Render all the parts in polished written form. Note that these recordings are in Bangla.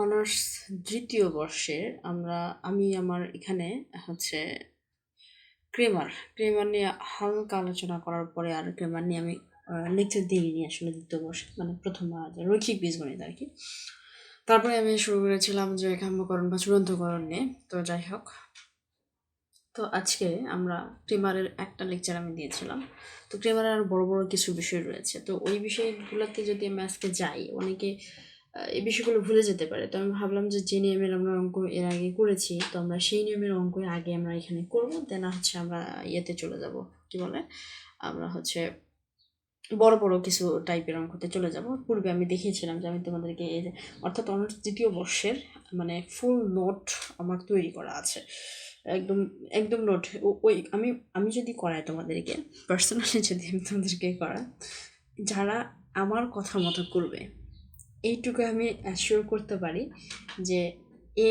অনার্স দ্বিতীয় বর্ষে আমি আমার এখানে হচ্ছে ক্রেমার নিয়ে হালকা আলোচনা করার পরে আর ক্রেমার নিয়ে আমি লেকচার দিইনি আসলে দ্বিতীয় বর্ষে, মানে প্রথম রৈখিক বীজগণিত আর কি। তারপরে আমি শুরু করেছিলাম যে কাম্যকরণ বা চূড়ান্তকরণ নিয়ে। তো যাই হোক, তো আজকে আমরা ক্রেমারের একটা লেকচার আমি দিয়েছিলাম। তো ক্রেমারের আর বড় বড় কিছু বিষয় রয়েছে, তো ওই বিষয়গুলোতে যদি আমি আজকে যাই অনেকে এই বিষয়গুলো ভুলে যেতে পারে। তো আমি ভাবলাম যে নিয়মের আমরা অঙ্ক এর আগে করেছি, তো আমরা সেই নিয়মের অঙ্ক আগে আমরা এখানে করবো, দেন হচ্ছে আমরা ইয়েতে চলে যাব, কি বলে, আমরা হচ্ছে বড় বড় কিছু টাইপের অঙ্কতে চলে যাব। পূর্বে আমি দেখিয়েছিলাম যে আমি তোমাদেরকে এই যে অর্থাৎ অনার্স দ্বিতীয় বর্ষের মানে ফুল নোট আমার তৈরি করা আছে, একদম একদম নোট। ওই আমি আমি যদি করাই তোমাদেরকে পার্সোনালি, যদি আমি তোমাদেরকে করা, যারা আমার কথা মতো করবে, এইটুকু আমি অ্যাসিওর করতে পারি যে এ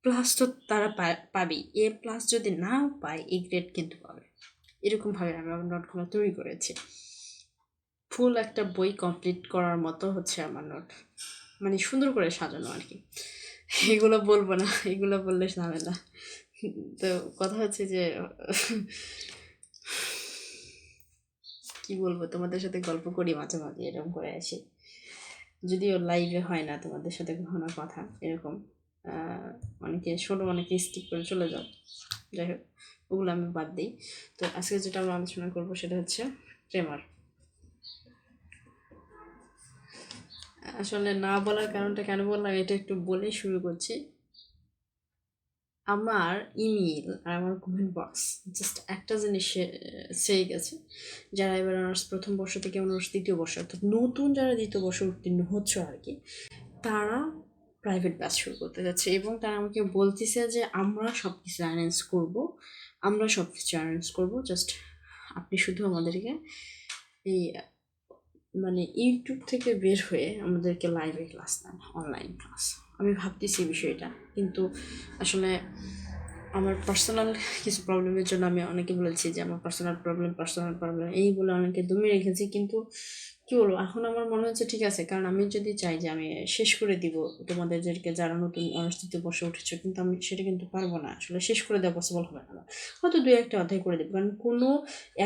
প্লাস তো তারা পাবেই। এ প্লাস যদি নাও পায়, এ গ্রেড কিন্তু পাবে। এরকমভাবে আমি আমার নোটগুলো তৈরি করেছি। ফুল একটা বই কমপ্লিট করার মতো হচ্ছে আমার নোট, মানে সুন্দর করে সাজানো আর কি। এগুলো বলবো না, এগুলো বললে ঝামেলা। তো কথা হচ্ছে যে কি বলবো, তোমাদের সাথে গল্প করি মাঝে মাঝে, এরকম করে আসি, যদিও লাইভে হয় না তোমাদের সাথে কখনো কথা এরকম। অনেকে শোনো, অনেকে স্কিপ করে চলে যাও, যাই হোক ওগুলো আমি বাদ দিই। তো আজকে যেটা আমরা আলোচনা করবো সেটা হচ্ছে ক্রেমার। আসলে না বলার কারণটা কেন বললাম এটা একটু বলে শুরু করছি। আমার ইমেল আর আমার কমেন্ট বক্স জাস্ট একটা জিনিস সেই গেছে, যারা এবার অনার্স প্রথম বর্ষ থেকে অনার্স দ্বিতীয় বর্ষ, অর্থাৎ নতুন যারা দ্বিতীয় বর্ষ উত্তীর্ণ হচ্ছে আর কি, তারা প্রাইভেট ব্যাচ শুরু করতে যাচ্ছে এবং তারা আমাকে বলতেছে যে আমরা সব কিছু অ্যারেঞ্জ করবো, জাস্ট আপনি শুধু আমাদেরকে এই মানে ইউটিউব থেকে বের হয়ে আমাদেরকে লাইভে ক্লাস দেন, অনলাইন ক্লাস। আমি ভাবতেছি বিষয়টা, কিন্তু আসলে আমার পার্সোনাল কিছু প্রবলেমের জন্য আমি অনেকে বলেছি যে আমার পার্সোনাল প্রবলেম এই বলে অনেকে দমিয়ে রেখেছি। কিন্তু কি বলবো, এখন আমার মনে হচ্ছে ঠিক আছে, কারণ আমি যদি চাই যে আমি শেষ করে দিব তোমাদেরকে যারা নতুন অনুষ্ঠিত বসে উঠেছে, কিন্তু আমি সেটা কিন্তু পারবো না, আসলে শেষ করে দেওয়া পসিবল হবে না। হয়তো 2-1টা অধ্যায় করে দেবো, কারণ কোনো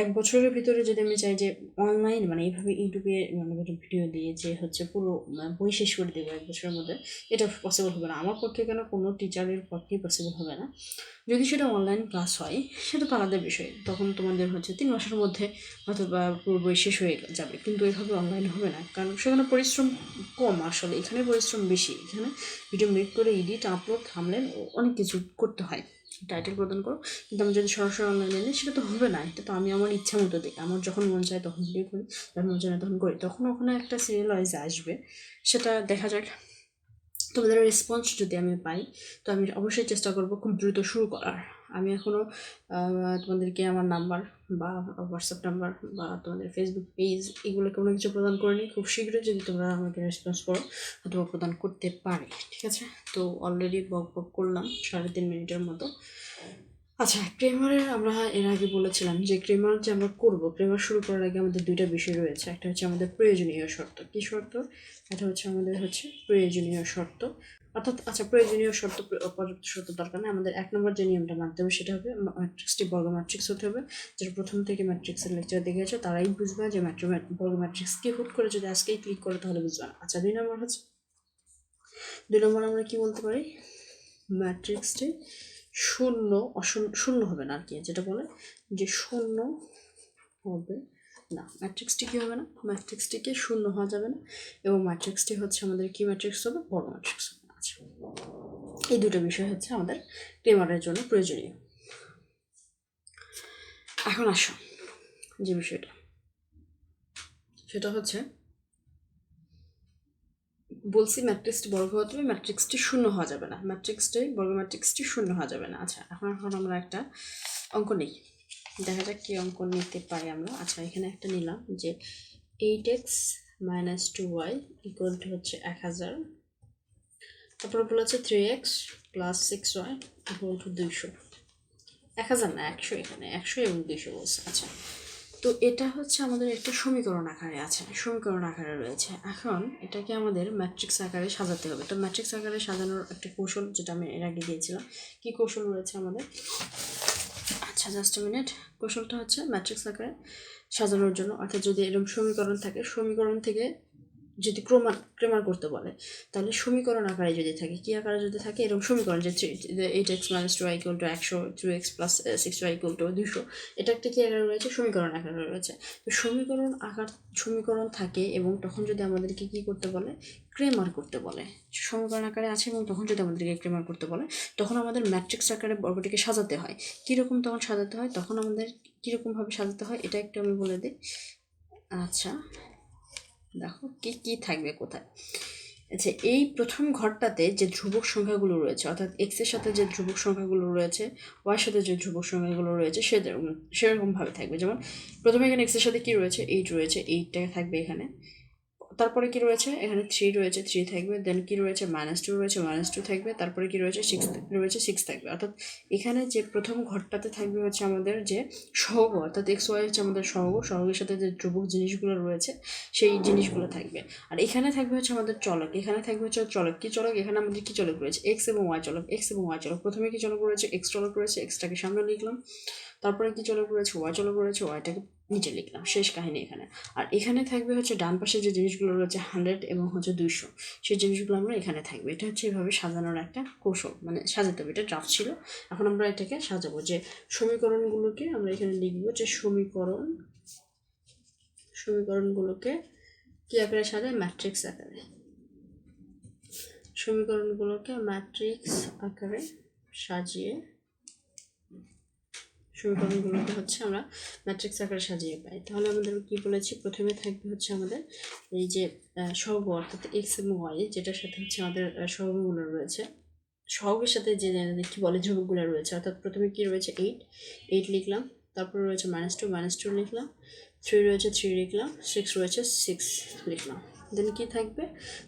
1 বছরের ভিতরে যদি আমি চাই যে অনলাইন মানে এইভাবে ইউটিউবে মানে ভিডিও দিয়ে যে হচ্ছে পুরো বই শেষ করে দেবো 1 বছরের মধ্যে, এটা পসিবল হবে না আমার পক্ষে, কেন কোনো টিচারের পক্ষেই পসিবল হবে না। যদি সেটা অনলাইন ক্লাস হয় সেটা তো আলাদা বিষয়, তখন তোমাদের হচ্ছে 3 মাসের মধ্যে অথবা পুরো বই শেষ হয়ে যাবে, কিন্তু এভাবে অনলাইন হবে না, কারণ সেখানে পরিশ্রম কম, আসলে এখানে পরিশ্রম বেশি। এখানে ভিডিও মেক করে এডিট, আপলোড, থাম্বনেল অনেক কিছু করতে হয়, টাইটেল প্রদান করো। কিন্তু আমি যদি সরাসরি অনলাইনে নিই সেটা তো হবে না, এটা তো আমি আমার ইচ্ছা মতো দিই, আমার যখন মন চায় তখন ভিডিও করি, যখন মন চায় না তখন করি, তখন ওখানে একটা সিরিয়াল ওয়াইজ আসবে, সেটা দেখা যাক। তোমাদের রেসপন্স যদি আমি পাই তো আমি অবশ্যই চেষ্টা করবো খুব দ্রুত শুরু করার। আমি এখনও তোমাদেরকে আমার নাম্বার বা হোয়াটসঅ্যাপ নাম্বার বা তোমাদের ফেসবুক পেজ এগুলো কোনো কিছু প্রদান করিনি। খুব শীঘ্রই যদি তোমরা আমাকে রেসপন্স করো অথবা প্রদান করতে পারে, ঠিক আছে। তো অলরেডি বক করলাম 3.5 মিনিটের মতো। আচ্ছা, ক্রেমারের আমরা এর আগে বলেছিলাম যে ক্রেমার যে আমরা করবো, ক্রেমার শুরু করার আগে আমাদের 2টা বিষয় রয়েছে। একটা হচ্ছে আমাদের প্রয়োজনীয় শর্ত। কি শর্ত? এটা হচ্ছে আমাদের প্রয়োজনীয় শর্ত, অর্থাৎ আচ্ছা প্রয়োজনীয় শর্ত, পর্যাপ্ত শর্ত দরকার নেই। আমাদের 1 নম্বর যে নিয়মটা মানতে হবে সেটা হবে ম্যাট্রিক্সটি বর্গ ম্যাট্রিক্স হতে হবে। যেটা প্রথম থেকে ম্যাট্রিক্সের লেকচার দেখেছো তারাই বুঝবে যে বর্গ ম্যাট্রিক্স কি। হুট করে যদি আজকেই ক্লিক করে তাহলে বুঝবে না। আচ্ছা, 2 নম্বর আমরা কি বলতে পারি, ম্যাট্রিক্সটি শূন্য হবে না আর কি, যেটা বলে যে শূন্য হবে না, ম্যাট্রিক্সটি কী হবে না, ম্যাট্রিক্সটিকে শূন্য হওয়া যাবে না, এবং ম্যাট্রিক্সটি হচ্ছে আমাদের কি ম্যাট্রিক্স হবে, বড় ম্যাট্রিক্স হবে। আচ্ছা, এই দুটো বিষয় হচ্ছে আমাদের ক্রেমারের জন্য প্রয়োজনীয়। এখন আসো যে বিষয়টা, সেটা হচ্ছে বলছি ম্যাট্রিক্সটি বর্গ হতে হবে, ম্যাট্রিক্সটি শূন্য হওয়া যাবে না, বর্গ ম্যাট্রিক্সটি শূন্য হওয়া যাবে না। আচ্ছা, এখন আমরা একটা অঙ্ক নিই, দেখা যাক কি অঙ্ক নিতে পারি আমরা। আচ্ছা, এখানে একটা নিলাম যে 8x - 2y = হচ্ছে 1000। তারপরে বলেছে 3x + 6y = 200। 1000 না, 100, এখানে 100 এবং 200 বলছে। আচ্ছা, তো এটা হচ্ছে আমাদের একটা সমীকরণ আকারে আছে, সমীকরণ আকারে রয়েছে। এখন এটাকে আমাদের ম্যাট্রিক্স আকারে সাজাতে হবে। তো ম্যাট্রিক্স আকারে সাজানোর একটা কৌশল, যেটা আমি এর আগে দিয়েছিলাম, কি কৌশল রয়েছে আমাদের? আচ্ছা জাস্ট মিনিট। কৌশলটা হচ্ছে ম্যাট্রিক্স আকারে সাজানোর জন্য, অর্থাৎ যদি এরকম সমীকরণ থাকে, সমীকরণ থেকে যদি ক্রেমার করতে বলে, তাহলে সমীকরণ আকারে যদি থাকে, কি আকারে যদি থাকে, এরকম সমীকরণ যে 8x - 2y = 100, 3x + 6y = 200, এটা একটা কি আকারে রয়েছে? সমীকরণ আকারে রয়েছে। তো সমীকরণ থাকে এবং তখন যদি আমাদেরকে কি করতে বলে? ক্রেমার করতে বলে। সমীকরণ আকারে আছে এবং তখন যদি আমাদেরকে ক্রেমার করতে বলে, তখন আমাদের ম্যাট্রিক্স আকারে বর্গটিকে সাজাতে হয়। কীরকম তখন সাজাতে হয়? তখন আমাদের কীরকমভাবে সাজাতে হয় এটা একটু আমি বলে দিই। আচ্ছা দেখো কি থাকবে কোথায়। আচ্ছা, এই প্রথম ঘরটাতে যে ধ্রুবক সংখ্যাগুলো রয়েছে, অর্থাৎ এক্স এর সাথে যে ধ্রুবক সংখ্যাগুলো রয়েছে, ওয়াই সাথে যে ধ্রুবক সংখ্যাগুলো রয়েছে, সেরকমভাবে থাকবে। যেমন প্রথমে এখানে এক্স এর সাথে কি রয়েছে? 8 রয়েছে, 8টা থাকবে এখানে। তারপরে কি রয়েছে? এখানে 3 রয়েছে, 3 থাকবে। দেন কি রয়েছে? -2 রয়েছে, -2 থাকবে। তারপরে কি রয়েছে? 6 থাকবে। অর্থাৎ এখানে যে প্রথম ঘরটাতে থাকবে হচ্ছে আমাদের যে সহগ, অর্থাৎ এক্স ওয়াই হচ্ছে আমাদের সহগের সাথে যে ধ্রুবক জিনিসগুলো রয়েছে সেই জিনিসগুলো থাকবে। আর এখানে থাকবে হচ্ছে আমাদের চলক, এখানে থাকবে হচ্ছে চলক। কি চলক? এখানে আমাদের কি চলক রয়েছে? এক্স এবং ওয়াই চলক, এক্স এবং ওয়াই চলক। প্রথমে কি চলক রয়েছে? এক্স চলক রয়েছে, এক্সটাকে সামনে লিখলাম। তারপরে কি চলক রয়েছে? ওয়াই চলক রয়েছে, ওয়াইটাকে নিচে লিখলাম। শেষ কাহিনী এখানে। আর এখানে থাকবে হচ্ছে ডান পাশে যে জিনিসগুলো রয়েছে 100 এবং হচ্ছে 200, সেই জিনিসগুলো আমরা এখানে থাকবে। এটা হচ্ছে এভাবে সাজানোর একটা কৌশল, মানে সাজাতে হবে। এটা ড্রাফট ছিল, এখন আমরা এটাকে সাজাবো। যে সমীকরণগুলোকে আমরা এখানে লিখবো যে সমীকরণগুলোকে কি আকারে সাজায়? ম্যাট্রিক্স আকারে। সমীকরণগুলোকে ম্যাট্রিক্স আকারে সাজিয়ে, সমীকরণগুলোকে হচ্ছে আমরা ম্যাট্রিক্স আকারে সাজিয়ে পাই। তাহলে আমাদের কি বলেছি? প্রথমে থাকবে হচ্ছে আমাদের এই যে সহগ, অর্থাৎ এক্স এবং ওয়াই, যেটার সাথে হচ্ছে আমাদের সহগগুলো রয়েছে, সহগের সাথে যে কি বলে ধ্রুবকগুলো রয়েছে। অর্থাৎ প্রথমে কি রয়েছে? 8 লিখলাম। তারপরে রয়েছে -2 লিখলাম। 3 রয়েছে, 3 লিখলাম। 6 রয়েছে, 6 লিখলাম। দেন কি থাকবে?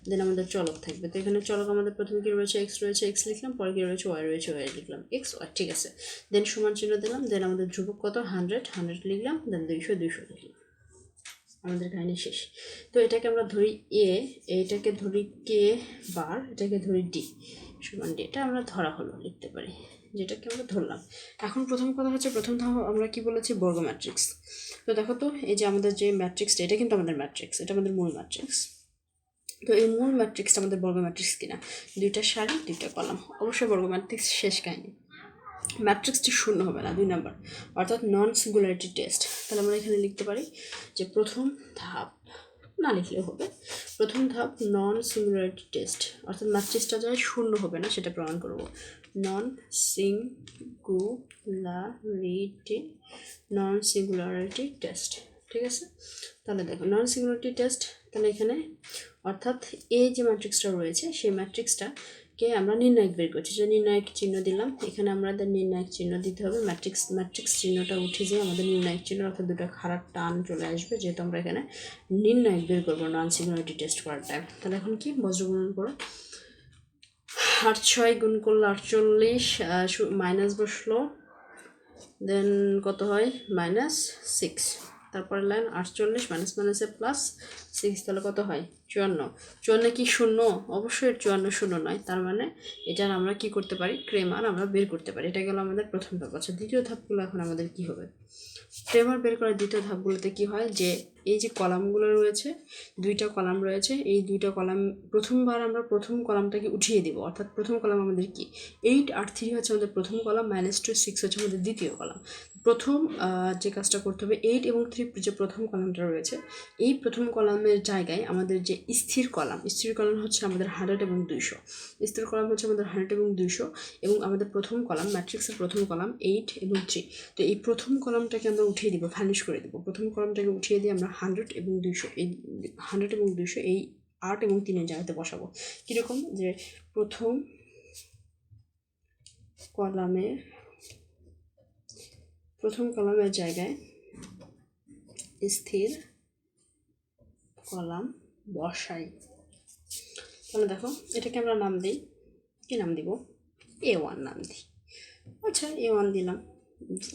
দেন আমাদের চলক থাকবে। তো এখানে চলক আমাদের প্রথমে কি রয়েছে? এক্স রয়েছে, এক্স লিখলাম। পরে কি রয়েছে? ওয়াই রয়েছে, ওয়াই লিখলাম। এক্স ওয়াই, ঠিক আছে। দেন সমান চিহ্ন দিলাম। দেন আমাদের ধ্রুবক কত? 100 লিখলাম। দেন 200 লিখলাম। আমাদের কাহিনী শেষ। তো এটাকে আমরা ধরি এ, এটাকে ধরি কে বার, এটাকে ধরি ডি সমান ডি। এটা আমরা ধরা হলো, লিখতে পারি, যেটাকে আমরা ধরলাম। এখন প্রথম কথা হচ্ছে, প্রথম ধাপ আমরা কি বলেছি? বর্গ ম্যাট্রিক্স। তো দেখো তো, এই যে আমাদের যে ম্যাট্রিক্সটা, এটা কিন্তু আমাদের ম্যাট্রিক্স, এটা আমাদের মূল ম্যাট্রিক্স। তো এই মূল ম্যাট্রিক্সটা আমাদের বর্গ ম্যাট্রিক্স কিনা? 2টা সারি, 2টা কলাম, অবশ্যই বর্গ ম্যাট্রিক্স। শেষ কাহিনী। ম্যাট্রিক্সটি শূন্য হবে না, 2 নাম্বার, অর্থাৎ নন সিঙ্গুলারিটি টেস্ট। তাহলে আমরা এখানে লিখতে পারি যে প্রথম ধাপ, না লিখলেও হবে, প্রথম ধাপ নন সিঙ্গুলারিটি টেস্ট, অর্থাৎ ম্যাট্রিক্সটা যায় শূন্য হবে না, সেটা প্রমাণ করব। নন সিঙ্গুলারিটি টেস্ট, ঠিক আছে। তাহলে দেখো নন সিঙ্গুলারিটি টেস্ট, তাহলে এখানে অর্থাৎ এই যে ম্যাট্রিক্সটা রয়েছে, সেই ম্যাট্রিক্সটাকে আমরা নির্ণায়ক বের করছি। যে নির্ণায়ক চিহ্ন দিলাম, এখানে আমাদের নির্ণায়ক চিহ্ন দিতে হবে। ম্যাট্রিক্স চিহ্নটা উঠে যায়, আমাদের নির্ণায়ক চিহ্ন, অর্থাৎ 2টা খারাপ টান চলে আসবে, যেহেতু আমরা এখানে নির্ণায়ক বের করবো নন সিঙ্গুলারিটি টেস্ট করার টাইম। তাহলে এখন কি? বজ্রগুণন করো। 8 6 গুণ করলে 48, মাইনাস বসলো। দেন কত হয়? -6। তারপরে লাইন 48, মাইনাস মাইনাসে +6, তাহলে কত হয়? 54। 54 কি শূন্য? অবশ্যই 54 শূন্য নয়। তার মানে এটার আমরা কি করতে পারি? ক্রেমার আমরা বের করতে পারি। এটা গেল আমাদের প্রথম ধাপ। আচ্ছা, দ্বিতীয় ধাপগুলো এখন আমাদের কি হবে? ক্রেমার বের করার দ্বিতীয় ধাপগুলোতে কি হয়? যে এই যে কলামগুলো রয়েছে, 2টা কলাম রয়েছে, এই 2টা কলাম প্রথমবার আমরা প্রথম কলামটাকে উঠিয়ে দিব। অর্থাৎ প্রথম কলাম আমাদের কি? 8 আর 3 হচ্ছে আমাদের প্রথম কলাম, -2 6 হচ্ছে আমাদের দ্বিতীয় কলাম। প্রথম যে কাজটা করতে হবে, 8 এবং 3 যে প্রথম কলামটা রয়েছে, এই প্রথম কলামের জায়গায় আমাদের যে স্থির কলাম হচ্ছে আমাদের 100 এবং 200। স্থির কলাম হচ্ছে আমাদের 100 এবং 200, এবং আমাদের প্রথম কলাম, ম্যাট্রিক্সের প্রথম কলাম 8 এবং 3। তো এই প্রথম কলামটাকে আমরা উঠিয়ে দিব, ফার্নিশ করে দেবো। প্রথম কলামটাকে উঠিয়ে দিয়ে আমরা 100 এবং 200, এই 100 এবং 200 এই 8 এবং 3-এর জায়গাতে বসাবো। কীরকম? যে প্রথম কলামের জায়গায় স্থির কলাম বসাই। তাহলে দেখো, এটাকে আমরা নাম দিই, কি নাম দিব? A1 নাম দিই। আচ্ছা, A1 দিলাম।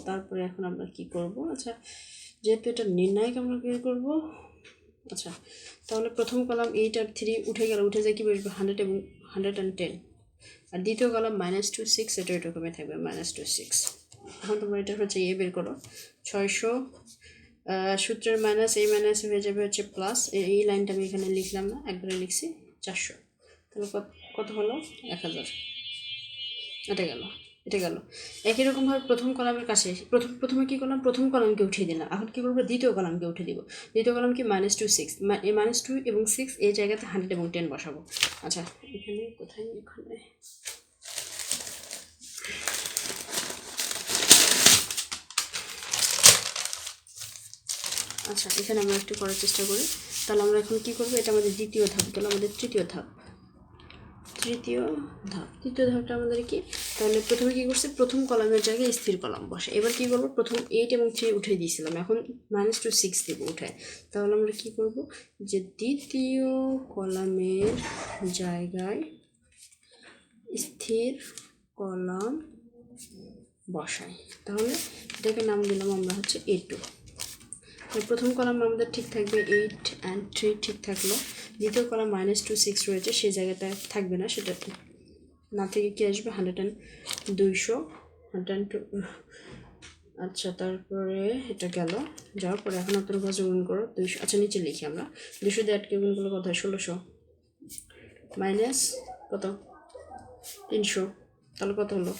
তারপরে এখন আমরা কি করব? আচ্ছা, যেহেতু এটা নির্ণায়ক আমরা বের করব, আচ্ছা তাহলে প্রথম কলাম 8 আর 3 উঠে গেল, উঠে যায় কি বসবে 100 এবং 110, আর দ্বিতীয় কলাম -2 6, এটা এরকমই থাকবে -2 6। এখন তোমরা এটা হচ্ছে এ বের করো, 600 সূত্রের মাইনাস এই মাইনাস হয়ে যাবে হচ্ছে প্লাস, এই লাইনটা আমি এখানে লিখলাম না, একবারে লিখছি 400, তাহলে কত হলো 1000। এটা গেল, এটা গেল। একই রকমভাবে প্রথম কলামের কাছে প্রথমে কী করলাম, প্রথম কলামকে উঠিয়ে দিলাম। এখন কী করবো, দ্বিতীয় কলামকে উঠে দিব। দ্বিতীয় কলাম কি -2 6, এই -2 এবং 6 এই জায়গাতে 100 এবং 10 বসাবো। আচ্ছা এখানে কোথায়, এখানে আচ্ছা এখানে আমরা একটু করার চেষ্টা করি। তাহলে আমরা এখন কী করবো, এটা আমাদের দ্বিতীয় ধাপ, তাহলে আমাদের তৃতীয় ধাপটা আমাদের কি, তাহলে প্রথমে কী করছে, প্রথম কলামের জায়গায় স্থির কলাম বসে। এবার কী করবো, প্রথম 8 এবং 3 উঠে দিয়েছিলাম, এখন -2 6 দেবো উঠায়। তাহলে আমরা কী করব, যে দ্বিতীয় কলামের জায়গায় স্থির কলাম বসাই। তাহলে এটাকে নাম দিলাম আমরা হচ্ছে A2। প্রথম কলাম আমাদের ঠিক থাকবে 8 and 3 ঠিক থাকলো। দ্বিতীয় কলাম -2 6 রয়েছে, সেই জায়গাটা থাকবে না, সেটা না থেকে কি আসবে 100 and 200 102। আচ্ছা তারপরে এটা গেল, যাওয়ার পরে এখন আপনার কাছে গুণ করো 200। আচ্ছা নিচে লিখি আমরা, 200 দিয়ে 8কে গুণ করলে কত হয় 1600 মাইনাস কত 300, তাহলে কত হলো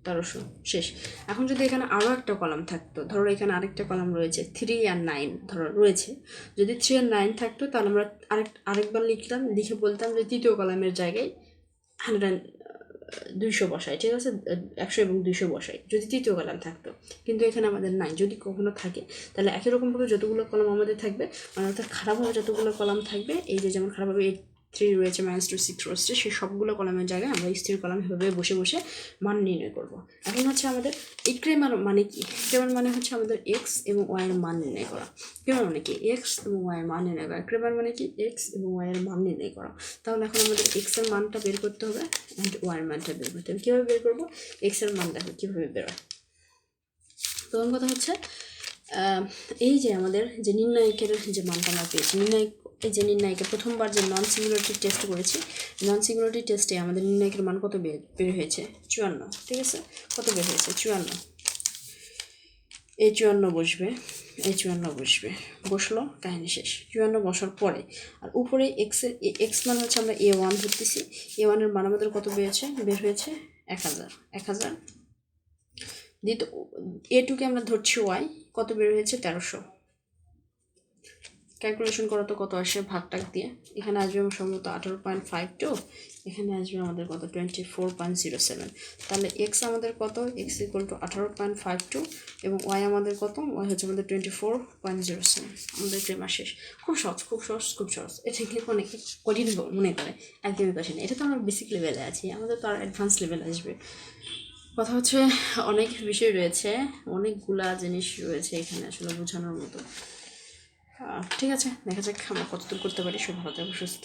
1300। শেষ। এখন যদি এখানে আরও একটা কলাম থাকতো, ধরো এখানে আরেকটা কলাম রয়েছে 3 আর 9 ধরো রয়েছে, যদি 3 আর 9 থাকতো তাহলে আমরা আরেকবার লিখতাম, লিখে বলতাম যে তৃতীয় কলামের জায়গায় 200 বসাই, ঠিক আছে, 100 এবং 200 বসাই যদি তৃতীয় কলাম থাকতো। কিন্তু এখানে আমাদের নাই, যদি কখনো থাকে তাহলে একই রকমভাবে যতগুলো কলাম আমাদের থাকবে, মানে অর্থাৎ খারাপভাবে যতগুলো কলাম থাকবে, এই যে যেমন খারাপভাবে 3 রয়েছে -2 6 রয়েছে, সেই সবগুলো কলামের জায়গায় আমরা স্থির কলাম এভাবে বসে বসে মান নির্ণয় করব। এখন হচ্ছে আমাদের এই ক্রেমার মানে কি, ক্রেমার মানে হচ্ছে আমাদের এক্স এবং ওয়াই এর মান নির্ণয় করা। ক্রেমার মানে কি, এক্স এবং ওয়াই এর মান নির্ণয় করা। ক্রেমার মানে কি, এক্স এবং ওয়াই এর মান নির্ণয় করা। তাহলে এখন আমাদের এক্স এর মানটা বের করতে হবে অ্যান্ড ওয়াই এর মানটা বের করতে হবে। কীভাবে বের করবো, এক্স এর মান দেখো কীভাবে বেরোয়। প্রথম কথা হচ্ছে এই যে আমাদের যে নির্ণায়কের যে মানটা আমরা পেয়েছি, এই যে নির্ণায়কের প্রথমবার যে নন সিঙ্গুলারিটি টেস্ট করেছি, নন সিঙ্গুলারিটি টেস্টে আমাদের নির্ণায়কের মান কত বের হয়েছে 54, ঠিক আছে, কত বের হয়েছে 54। এই 54 বসবে, এই 54 বসবে, বসলো, কাহিনী শেষ। 54 বসার পরে আর উপরে এক্স মান হচ্ছে আমরা A1 ধরতেছি, A1 এর মান আমাদের কত বের হয়েছে 1000। দ্বিতীয় A2কে আমরা ধরছি ওয়াই, কত বের হয়েছে 1300। ক্যালকুলেশন করো তো কত আসে ভাগটাক দিয়ে, এখানে আসবে আমার সম্ভবত 18.52, এখানে আসবে আমাদের কত 24.07। তাহলে এক্স আমাদের কত, এক্স ইকুয়াল টু 18.52 এবং ওয়াই আমাদের কত, ওয়াই হচ্ছে আমাদের 24.07। আমাদের ক্রেমার শেষ। খুব সহজ, খুব সহজ, খুব সহজ। এটা থেকে অনেকে কঠিন মনে করে, একদমই কঠিন। এটা তো আমরা বেসিক লেভেলে আছি, আমাদের তো আর অ্যাডভান্স লেভেলে আসবে। কথা হচ্ছে অনেক বিষয় রয়েছে, অনেকগুলা জিনিস রয়েছে এখানে আসলে বোঝানোর মতো। ঠিক আছে, দেখা যাক আমরা কতদূর করতে পারি। সব ভালো থাকবে, সুস্থ।